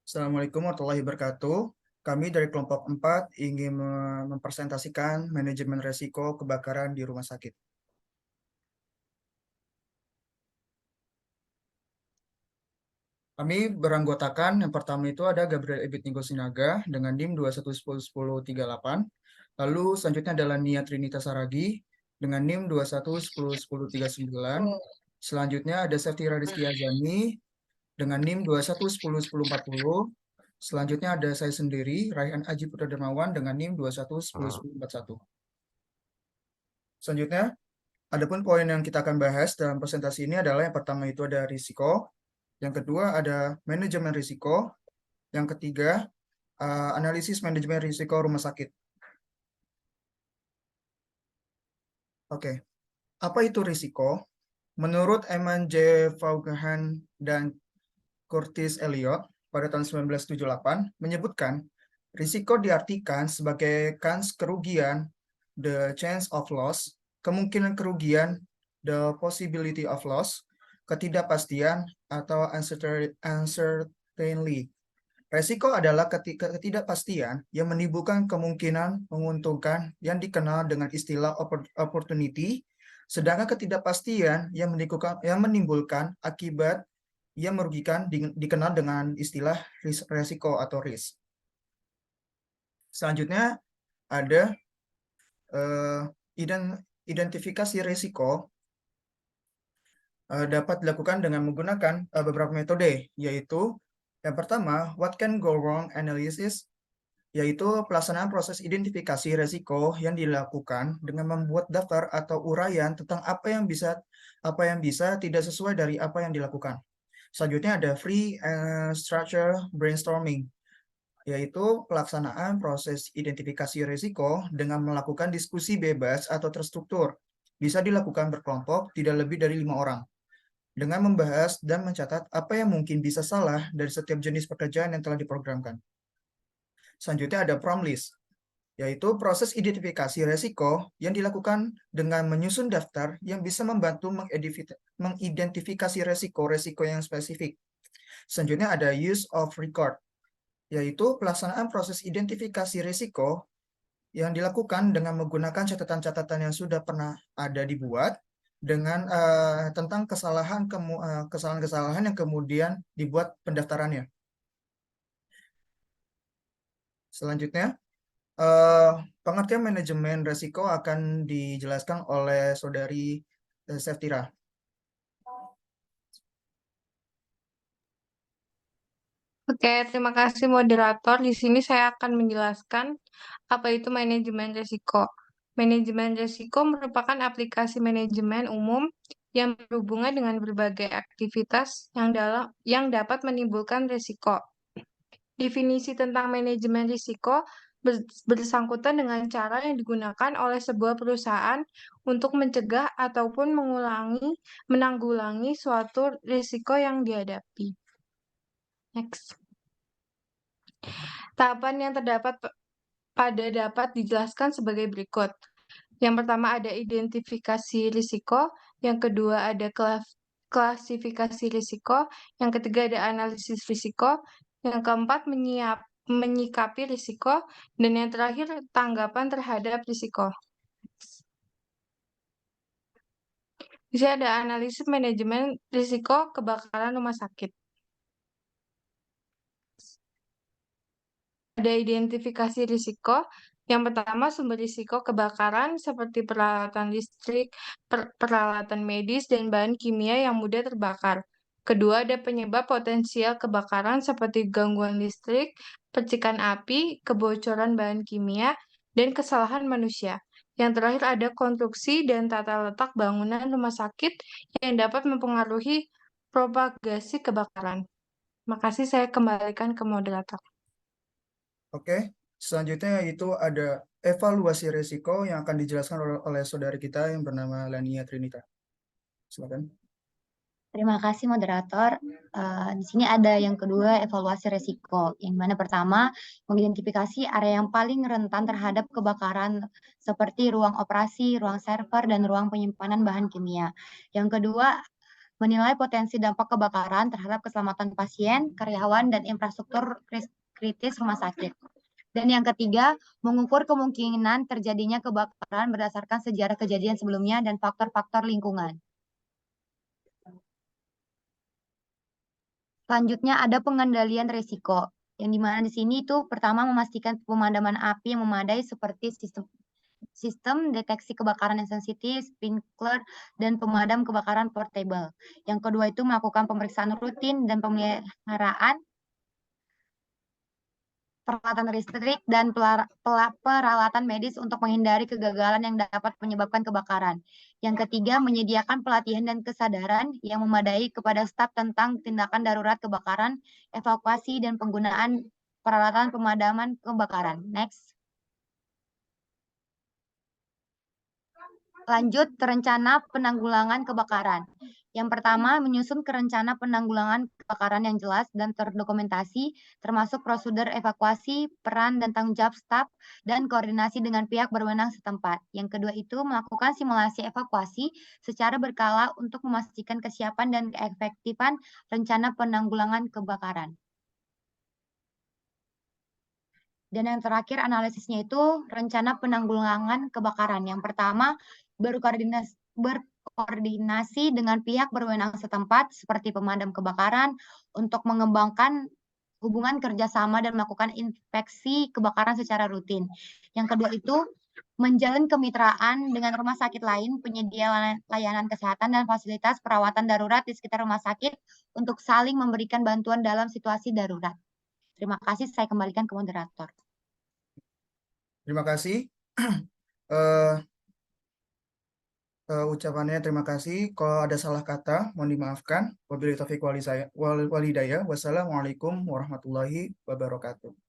Assalamualaikum warahmatullahi wabarakatuh. Kami dari kelompok 4 ingin mempresentasikan manajemen resiko kebakaran di rumah sakit. Kami beranggotakan yang pertama itu ada Gabriel Ebit Sinaga dengan NIM 21101038. Lalu selanjutnya adalah Nia Trinita Saragi dengan NIM 21101039. Selanjutnya ada Seftira Rizky Azani dengan NIM 21101040. Selanjutnya ada saya sendiri, Raihan Aji Putra Dermawan dengan NIM 21101041. Selanjutnya, adapun poin yang kita akan bahas dalam presentasi ini adalah yang pertama itu ada risiko, yang kedua ada manajemen risiko, yang ketiga analisis manajemen risiko rumah sakit. Oke, apa itu risiko? Menurut Eman J. Vaughan dan Curtis Elliot pada tahun 1978 menyebutkan risiko diartikan sebagai kans kerugian, the chance of loss, kemungkinan kerugian, the possibility of loss, ketidakpastian atau uncertainty. Resiko adalah ketidakpastian yang menimbulkan kemungkinan menguntungkan yang dikenal dengan istilah opportunity, sedangkan ketidakpastian yang menimbulkan akibat yang merugikan dikenal dengan istilah resiko atau risk. Selanjutnya ada eh, identifikasi risiko dapat dilakukan dengan menggunakan beberapa metode, yaitu yang pertama, what can go wrong analysis, yaitu pelaksanaan proses identifikasi risiko yang dilakukan dengan membuat daftar atau uraian tentang apa yang bisa tidak sesuai dari apa yang dilakukan. Selanjutnya ada free and structure brainstorming, yaitu pelaksanaan proses identifikasi risiko dengan melakukan diskusi bebas atau terstruktur. Bisa dilakukan berkelompok tidak lebih dari 5 orang, dengan membahas dan mencatat apa yang mungkin bisa salah dari setiap jenis pekerjaan yang telah diprogramkan. Selanjutnya ada prompt list, yaitu proses identifikasi risiko yang dilakukan dengan menyusun daftar yang bisa membantu mengidentifikasi risiko yang spesifik. Selanjutnya ada use of record, yaitu pelaksanaan proses identifikasi risiko yang dilakukan dengan menggunakan catatan-catatan yang sudah pernah ada dibuat dengan tentang kesalahan-kesalahan yang kemudian dibuat pendaftarannya. Selanjutnya, pengertian manajemen risiko akan dijelaskan oleh Saudari Seftira. Oke, terima kasih moderator. Di sini saya akan menjelaskan apa itu manajemen risiko. Manajemen risiko merupakan aplikasi manajemen umum yang berhubungan dengan berbagai aktivitas yang dapat menimbulkan risiko. Definisi tentang manajemen risiko bersangkutan dengan cara yang digunakan oleh sebuah perusahaan untuk mencegah ataupun menanggulangi suatu risiko yang dihadapi. Next. Tahapan yang terdapat dapat dijelaskan sebagai berikut. Yang pertama ada identifikasi risiko, yang kedua ada klasifikasi risiko, yang ketiga ada analisis risiko, yang keempat menyikapi risiko, dan yang terakhir tanggapan terhadap risiko. Di sini ada analisis manajemen risiko kebakaran rumah sakit. Ada identifikasi risiko. Yang pertama, sumber risiko kebakaran seperti peralatan listrik, peralatan medis, dan bahan kimia yang mudah terbakar. Kedua, ada penyebab potensial kebakaran seperti gangguan listrik, percikan api, kebocoran bahan kimia, dan kesalahan manusia. Yang terakhir ada konstruksi dan tata letak bangunan rumah sakit yang dapat mempengaruhi propagasi kebakaran. Makasih, saya kembalikan ke moderator. Oke, selanjutnya itu ada evaluasi risiko yang akan dijelaskan oleh saudari kita yang bernama Lania Trinita. Silakan. Terima kasih moderator. Di sini ada yang kedua, evaluasi risiko. Yang mana pertama, mengidentifikasi area yang paling rentan terhadap kebakaran seperti ruang operasi, ruang server, dan ruang penyimpanan bahan kimia. Yang kedua, menilai potensi dampak kebakaran terhadap keselamatan pasien, karyawan, dan infrastruktur kritis rumah sakit. Dan yang ketiga, mengukur kemungkinan terjadinya kebakaran berdasarkan sejarah kejadian sebelumnya dan faktor-faktor lingkungan. Selanjutnya ada pengendalian risiko, yang dimana di sini itu pertama memastikan pemadaman api yang memadai seperti sistem deteksi kebakaran yang sensitif, sprinkler, dan pemadam kebakaran portable. Yang kedua itu melakukan pemeriksaan rutin dan pemeliharaan peralatan listrik dan peralatan medis untuk menghindari kegagalan yang dapat menyebabkan kebakaran. Yang ketiga, menyediakan pelatihan dan kesadaran yang memadai kepada staf tentang tindakan darurat kebakaran, evakuasi, dan penggunaan peralatan pemadaman kebakaran. Next. Lanjut, rencana penanggulangan kebakaran. Yang pertama, menyusun rencana penanggulangan kebakaran yang jelas dan terdokumentasi, termasuk prosedur evakuasi, peran dan tanggung jawab staf, dan koordinasi dengan pihak berwenang setempat. Yang kedua itu melakukan simulasi evakuasi secara berkala untuk memastikan kesiapan dan keefektifan rencana penanggulangan kebakaran. Dan yang terakhir analisisnya itu rencana penanggulangan kebakaran. Yang pertama, berkoordinasi dengan pihak berwenang setempat seperti pemadam kebakaran untuk mengembangkan hubungan kerjasama dan melakukan inspeksi kebakaran secara rutin. Yang kedua itu menjalin kemitraan dengan rumah sakit lain, penyedia layanan kesehatan dan fasilitas perawatan darurat di sekitar rumah sakit untuk saling memberikan bantuan dalam situasi darurat. Terima kasih, saya kembalikan ke moderator. Terima kasih. Ucapannya terima kasih. Kalau ada salah kata, mohon dimaafkan. Wabillahi taufiq walhidayah. Wassalamualaikum warahmatullahi wabarakatuh.